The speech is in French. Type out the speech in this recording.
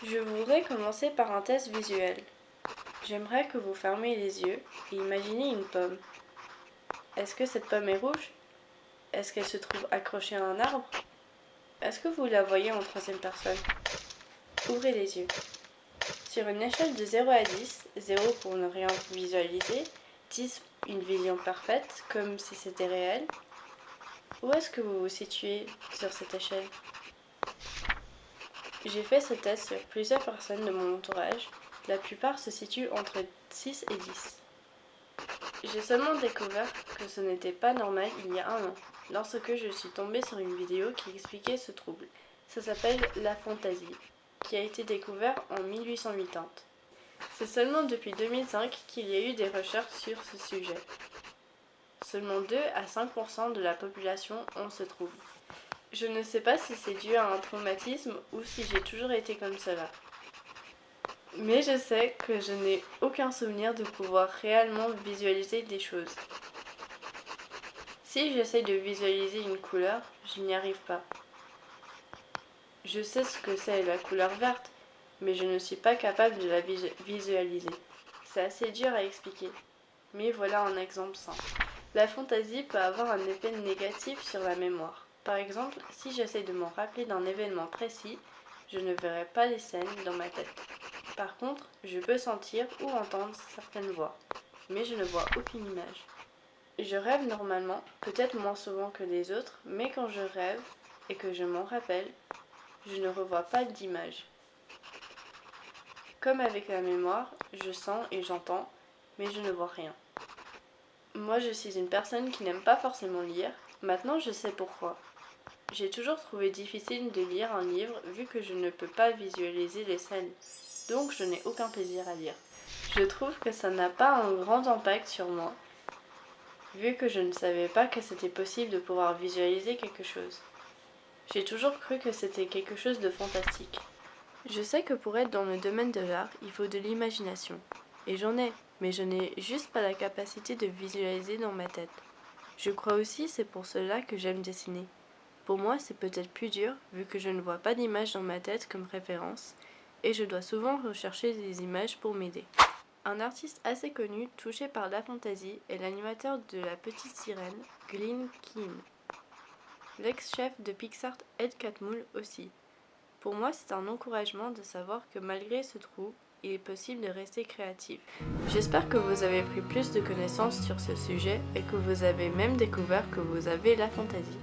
Je voudrais commencer par un test visuel. J'aimerais que vous fermiez les yeux et imaginez une pomme. Est-ce que cette pomme est rouge? Est-ce qu'elle se trouve accrochée à un arbre? Est-ce que vous la voyez en troisième personne? Ouvrez les yeux. Sur une échelle de 0 à 10, 0 pour ne rien visualiser, 10 une vision parfaite, comme si c'était réel, où est-ce que vous vous situez sur cette échelle? J'ai fait ce test sur plusieurs personnes de mon entourage. La plupart se situent entre 6 et 10. J'ai seulement découvert que ce n'était pas normal il y a un an, lorsque je suis tombée sur une vidéo qui expliquait ce trouble. Ça s'appelle l'aphantasie, qui a été découvert en 1880. C'est seulement depuis 2005 qu'il y a eu des recherches sur ce sujet. Seulement 2 à 5% de la population ont ce trouble. Je ne sais pas si c'est dû à un traumatisme ou si j'ai toujours été comme cela. Mais je sais que je n'ai aucun souvenir de pouvoir réellement visualiser des choses. Si j'essaie de visualiser une couleur, je n'y arrive pas. Je sais ce que c'est la couleur verte, mais je ne suis pas capable de la visualiser. C'est assez dur à expliquer. Mais voilà un exemple simple. La fantaisie peut avoir un effet négatif sur la mémoire. Par exemple, si j'essaie de m'en rappeler d'un événement précis, je ne verrai pas les scènes dans ma tête. Par contre, je peux sentir ou entendre certaines voix, mais je ne vois aucune image. Je rêve normalement, peut-être moins souvent que les autres, mais quand je rêve et que je m'en rappelle, je ne revois pas d'image. Comme avec la mémoire, je sens et j'entends, mais je ne vois rien. Moi, je suis une personne qui n'aime pas forcément lire. Maintenant, je sais pourquoi. J'ai toujours trouvé difficile de lire un livre vu que je ne peux pas visualiser les scènes. Donc, je n'ai aucun plaisir à lire. Je trouve que ça n'a pas un grand impact sur moi, vu que je ne savais pas que c'était possible de pouvoir visualiser quelque chose. J'ai toujours cru que c'était quelque chose de fantastique. Je sais que pour être dans le domaine de l'art, il faut de l'imagination. Et j'en ai, mais je n'ai juste pas la capacité de visualiser dans ma tête. Je crois aussi c'est pour cela que j'aime dessiner. Pour moi, c'est peut-être plus dur, vu que je ne vois pas d'image dans ma tête comme référence, et je dois souvent rechercher des images pour m'aider. Un artiste assez connu, touché par la fantaisie, est l'animateur de La Petite Sirène, Glen Keane. L'ex-chef de Pixar, Ed Catmull aussi. Pour moi, c'est un encouragement de savoir que malgré ce trou, il est possible de rester créatif. J'espère que vous avez pris plus de connaissances sur ce sujet et que vous avez même découvert que vous avez la fantaisie.